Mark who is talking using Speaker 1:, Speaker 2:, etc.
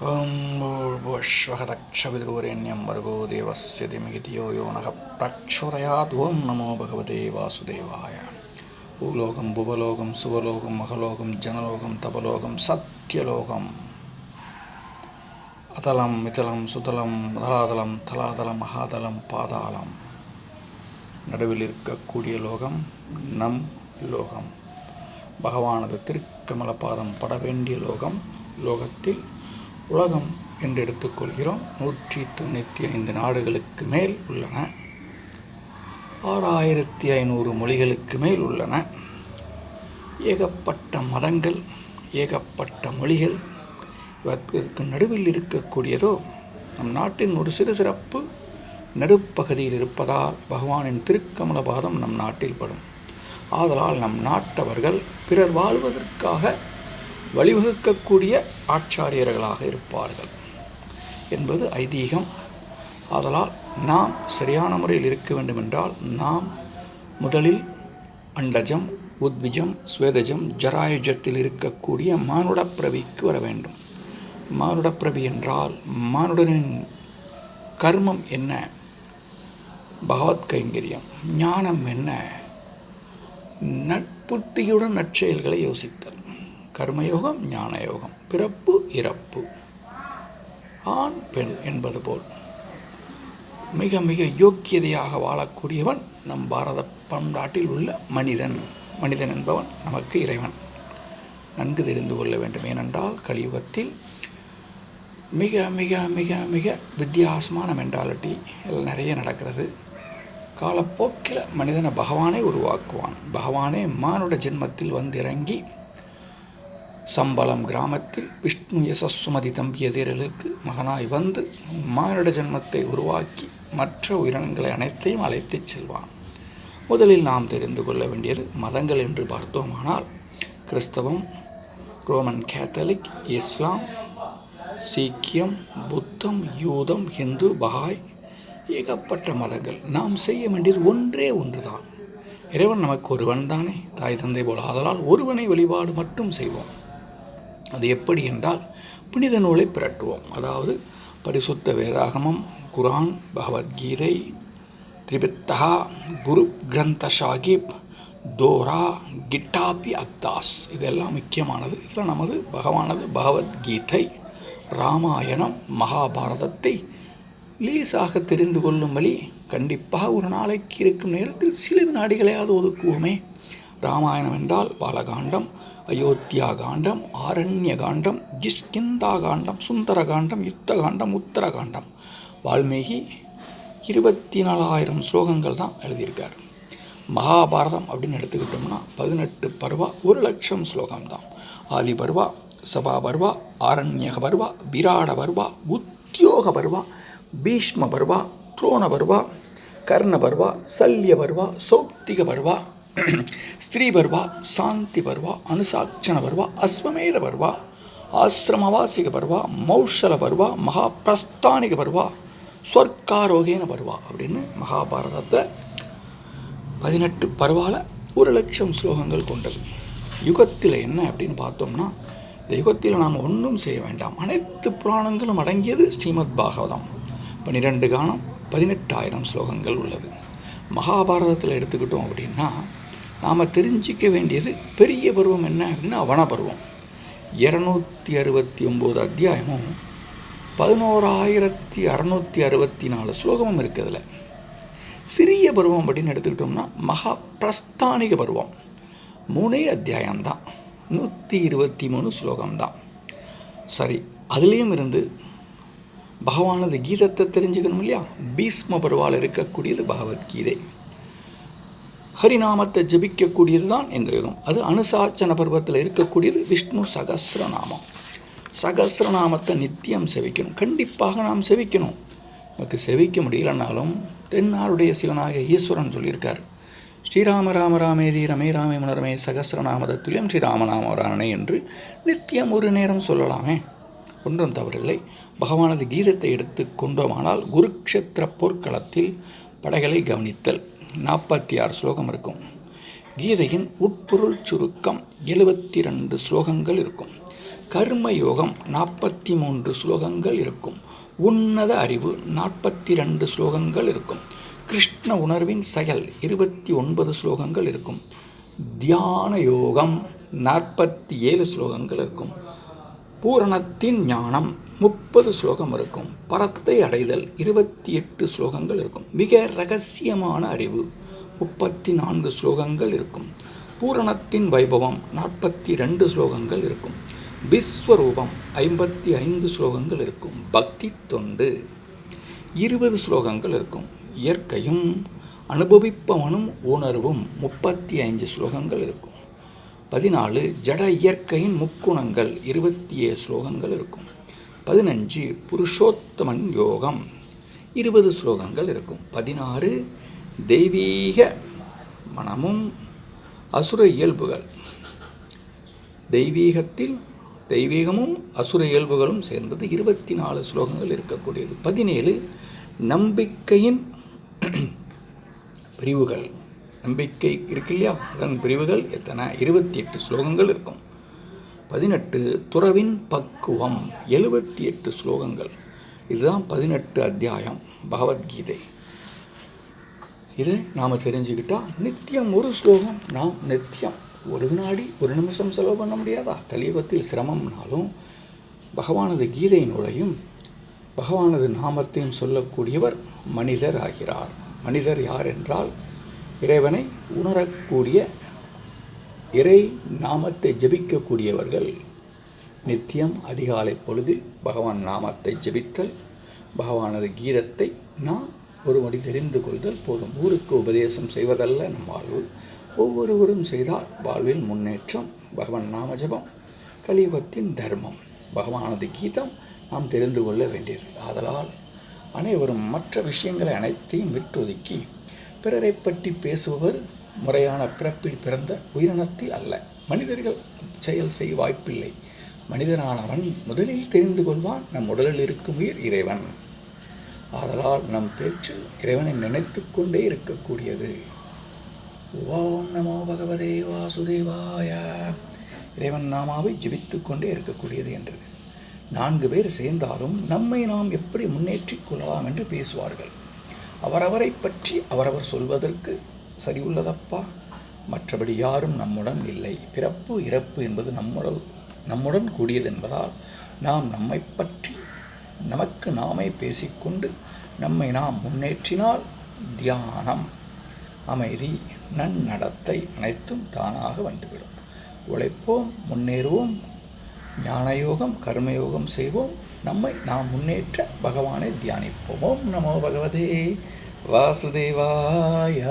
Speaker 1: ஓம் பூர்வஸ்வஹதக்ஷபிதுர்வரேண்யம் Virgo தேவஸ்ய திமகி தியோ யோ நः பிரச்சோதயாத். ஓம் நமோ பகவதே வாசுதேவாய. பூலோகம் புவலோகம் சுவலோகம் மகலோகம் ஜனலோகம் தபலோகம் சத்யலோகம் அதலம் மிதலம் சுதலம் தலாதலம் தலாதலம் மகாதலம் பாதாளம். நடுவில் இருக்கக்கூடிய லோகம் நம் லோகம். பகவானது திருக்கமல பாதம் பட வேண்டிய லோகம். லோகத்தில் உலகம் என்று எடுத்துக்கொள்கிறோம். 195 நாடுகளுக்கு மேல் உள்ளன. 6500 மொழிகளுக்கு மேல் உள்ளன. ஏகப்பட்ட மதங்கள், ஏகப்பட்ட மொழிகள். இவற்றிற்கு நடுவில் இருக்கக்கூடியதோ நம் நாட்டின் ஒரு சிறு சிறப்பு நடுப்பகுதியில் இருப்பதால் பகவானின் திருக்கமல பாதம் நம் நாட்டில் படும். ஆதலால் நம் நாட்டவர்கள் பிறர் வாழ்வதற்காக வழிவகுக்கக்கூடிய ஆச்சாரியர்களாக இருப்பார்கள் என்பது ஐதீகம். ஆதலால் நாம் சரியான முறையில் இருக்க வேண்டுமென்றால் நாம் முதலில் அண்டஜம், உத்விஜம், ஸ்வேதஜம், ஜராயுஜத்தில் இருக்கக்கூடிய மானுடப்பிரவிக்கு வர வேண்டும். மானுடப்பிரவி என்றால் மானுடனின் கர்மம் என்ன, பகவத் கைங்கரியம், ஞானம் என்ன, நட்புத்தியுடன் நற்செயல்களை யோசித்தல், கர்மயோகம், ஞானயோகம், பிறப்பு இறப்பு, ஆண் பெண் என்பது போல் மிக மிக யோக்கியதையாக வாழக்கூடியவன் நம் பாரத பண்பாட்டில் உள்ள மனிதன். மனிதன் என்பவன் நமக்கு இறைவன். நன்கு தெரிந்து கொள்ள வேண்டும். ஏனென்றால் கலியுகத்தில் மிக மிக மிக மிக வித்தியாசமான மென்டாலிட்டி நிறைய நடக்கிறது. காலப்போக்கில் மனிதனை பகவானே உருவாக்குவான். பகவானே மானுட ஜென்மத்தில் வந்திறங்கி சம்பளம் கிராமத்தில் விஷ்ணு யசஸ்சுமதி தம்பியதேரலுக்கு மகனாய் வந்து மானுட ஜென்மத்தை உருவாக்கி மற்ற உயிரினங்களை அனைத்தையும் அழைத்துச் செல்வான். முதலில் நாம் தெரிந்து கொள்ள வேண்டியது மதங்கள் என்று பார்த்தோமானால் கிறிஸ்தவம், ரோமன் கேத்தலிக், இஸ்லாம், சீக்கியம், புத்தம், யூதம், ஹிந்து, பஹாய், ஏகப்பட்ட மதங்கள். நாம் செய்ய வேண்டியது ஒன்றே ஒன்றுதான். இறைவன் நமக்கு ஒருவன் தானே, தாய் தந்தை போல். ஆதலால் ஒருவனை வழிபாடு மட்டும் செய்வோம். அது எப்படி என்றால் புனித நூலை பிரட்டுவோம். அதாவது பரிசுத்த வேதாகமம், குரான், பகவத்கீதை, திரிபித்தகா, குரு கிரந்த சாஹிப், தோரா, கிட்டாபி அக்தாஸ், இதெல்லாம் முக்கியமானது. இதில் நமது பகவானது பகவத்கீதை, ராமாயணம், மகாபாரதத்தை லேசாக தெரிந்து கொள்ளும் வழி கண்டிப்பாக ஒரு நாளைக்கு இருக்கும் நேரத்தில் சில வினாடிகளையாவது ஒதுக்குவோமே. ராமாயணம் என்றால் பாலகாண்டம், அயோத்தியா காண்டம், ஆரண்ய காண்டம், கிஷ்கிந்தா காண்டம், சுந்தர காண்டம், யுத்த காண்டம், உத்தரகாண்டம். வால்மீகி 24,000 ஸ்லோகங்கள் தான் எழுதியிருக்கார். மகாபாரதம் அப்படின்னு எடுத்துக்கிட்டோம்னா 18 பர்வா, 1,00,000 ஸ்லோகம்தான். ஆதி பர்வா, சபா பர்வா, ஆரண்யக பர்வா, விராட பர்வா, உத்தியோக பர்வா, பீஷ்ம பர்வா, துரோண பர்வா, கர்ண பர்வா, சல்ய பர்வா, சௌப்திக பர்வா, ஸ்திரீ பர்வா, சாந்தி பர்வா, அனுசாட்சண பர்வா, அஸ்வமேத பர்வா, ஆசிரமவாசிக பர்வா, மௌஷல பர்வா, மகாபிரஸ்தானிக பர்வா, ஸ்வர்காரோகேன பர்வா அப்படின்னு மகாபாரதத்தில் 18 பர்வால 1,00,000 ஸ்லோகங்கள் கொண்டது. யுகத்தில் என்ன அப்படின்னு பார்த்தோம்னா, இந்த யுகத்தில் நாம் ஒன்றும் செய்ய வேண்டாம். அனைத்து புராணங்களும் அடங்கியது ஸ்ரீமத் பாகவதம். 12 கானம், 18,000 ஸ்லோகங்கள் உள்ளது. மகாபாரதத்தில் எடுத்துக்கிட்டோம் அப்படின்னா நாம் தெரிஞ்சிக்க வேண்டியது பெரிய பருவம் என்ன அப்படின்னா வனப்பருவம். 269 அத்தியாயமும் 11,664 ஸ்லோகமும் இருக்குதுல. சிறிய பருவம் அப்படின்னு எடுத்துக்கிட்டோம்னா மகா பிரஸ்தானிக பருவம் 3 அத்தியாயம்தான், 123 ஸ்லோகம்தான். சரி, அதுலேயும் இருந்து பகவானது கீதத்தை தெரிஞ்சுக்கணும் இல்லையா. பீஷ்ம பருவால் இருக்கக்கூடியது பகவத்கீதை. ஹரிநாமத்தை ஜபிக்கக்கூடியது தான் இந்த யுகம். அது அனுசாச்சன பருவத்தில் இருக்கக்கூடியது விஷ்ணு சகஸ்ரநாமம். சகஸ்ரநாமத்தை நித்தியம் செவிக்கணும். கண்டிப்பாக நாம் செவிக்கணும். நமக்கு செவிக்க முடியலன்னாலும் தென்னாருடைய சிவனாக ஈஸ்வரன் சொல்லியிருக்கார், ஸ்ரீராம ராம ராமேதி ரமே ராமே மனரமே சகஸ்ரநாமத துல்லியம் ஸ்ரீராமநாமவரானே என்று நித்தியம் ஒரு நேரம் சொல்லலாமே, ஒன்றும் தவறில்லை. பகவானது கீதத்தை எடுத்து கொண்டோமானால் குருக்ஷேத்திர போர்க்களத்தில் படைகளை கவனித்தல் 46 ஸ்லோகம் இருக்கும். கீதையின் உட்பொருள் சுருக்கம் 72 ஸ்லோகங்கள் இருக்கும். கர்மயோகம் 43 ஸ்லோகங்கள் இருக்கும். உன்னத அறிவு 42 ஸ்லோகங்கள் இருக்கும். கிருஷ்ண உணர்வின் செயல் 29 ஸ்லோகங்கள் இருக்கும். தியான யோகம் 47 ஸ்லோகங்கள் இருக்கும். பூரணத்தின் ஞானம் 30 ஸ்லோகம் இருக்கும். பரத்தை அடைதல் 28 ஸ்லோகங்கள் இருக்கும். மிக ரகசியமான அறிவு 34 ஸ்லோகங்கள் இருக்கும். பூரணத்தின் வைபவம் 42 ஸ்லோகங்கள் இருக்கும். விஸ்வரூபம் 55 ஸ்லோகங்கள் இருக்கும். பக்தி தொண்டு 20 ஸ்லோகங்கள் இருக்கும். இயற்கையும் அனுபவிப்பவனும் உணர்வும் 35 ஸ்லோகங்கள் இருக்கும். 14 ஜட இயற்கையின் முக்குணங்கள் 27 ஸ்லோகங்கள் இருக்கும். 15 புருஷோத்தமன் யோகம் 20 ஸ்லோகங்கள் இருக்கும். 16 தெய்வீக மனமும் அசுர இயல்புகள், தெய்வீகமும் அசுர இயல்புகளும் சேர்ந்தது 24 ஸ்லோகங்கள் இருக்கக்கூடியது. 17 நம்பிக்கையின் பிரிவுகள், நம்பிக்கை இருக்கு இல்லையா, அதன் பிரிவுகள் எத்தனை? 28 ஸ்லோகங்கள் இருக்கும். 18 துறவின் பக்குவம் 78 ஸ்லோகங்கள். இதுதான் 18 அத்தியாயம் பகவத்கீதை. இதை நாம் தெரிஞ்சுக்கிட்டால் நித்தியம் ஒரு ஸ்லோகம் நாம் நித்தியம் ஒரு வினாடி ஒரு நிமிஷம் செலவு பண்ண முடியாதா? கலியுகத்தில் சிரமம்னாலும் பகவானது கீதை நூலையும் பகவானது நாமத்தையும் சொல்லக்கூடியவர் மனிதர் ஆகிறார். மனிதர் யார் என்றால் இறைவனை உணரக்கூடிய, இறை நாமத்தை ஜபிக்கக்கூடியவர்கள். நித்தியம் அதிகாலை பொழுதில் பகவான் நாமத்தை ஜபித்தல், பகவானது கீதத்தை நாம் ஒரு மொழி தெரிந்து கொள்தல் போதும். ஊருக்கு உபதேசம் செய்வதல்ல நம் வாழ்வு. ஒவ்வொருவரும் செய்தால் வாழ்வில் முன்னேற்றம். பகவான் நாம ஜபம் கலியுகத்தின் தர்மம். பகவானது கீதம் நாம் தெரிந்து கொள்ள வேண்டியது. ஆதலால் அனைவரும் மற்ற விஷயங்களை அனைத்தையும் விட்டொதுக்கி பிறரை பற்றி பேசுபவர் முறையான பிறப்பில் பிறந்த உயிரினத்தில் அல்ல. மனிதர்கள் செயல் செய்ய வாய்ப்பில்லை. மனிதனானவன் முதலில் தெரிந்து கொள்வான் நம் உடலில் இருக்கும் உயிர் இறைவன். ஆதலால் நம் பேச்சு இறைவனை நினைத்து கொண்டே இருக்கக்கூடியது. ஓம் நமோ பகவதே வாசுதேவாய. இறைவன் நாமாவை ஜபித்து கொண்டே இருக்கக்கூடியது என்று 4 பேர் சேர்ந்தாலும் நம்மை நாம் எப்படி முன்னேற்றிக் கொள்ளலாம் என்று பேசுவார்கள். அவரவரை பற்றி அவரவர் சொல்வதற்கு சரி உள்ளதப்பா. மற்றபடி யாரும் நம்முடன் இல்லை. பிறப்பு இறப்பு என்பது நம்முடன் கூடியது என்பதால் நாம் நம்மை பற்றி நமக்கு நாமே பேசிக்கொண்டு நம்மை நாம் முன்னேற்றினால் தியானம், அமைதி, நன்னடத்தை அனைத்தும் தானாக வந்துவிடும். உழைப்போம், முன்னேறுவோம், ஞானயோகம் கர்மயோகம் செய்வோம், நம்மை நாம் முன்னேற்ற பகவானை தியானிப்போம். ஓம் நமோ பகவதே வாசுதேவாய.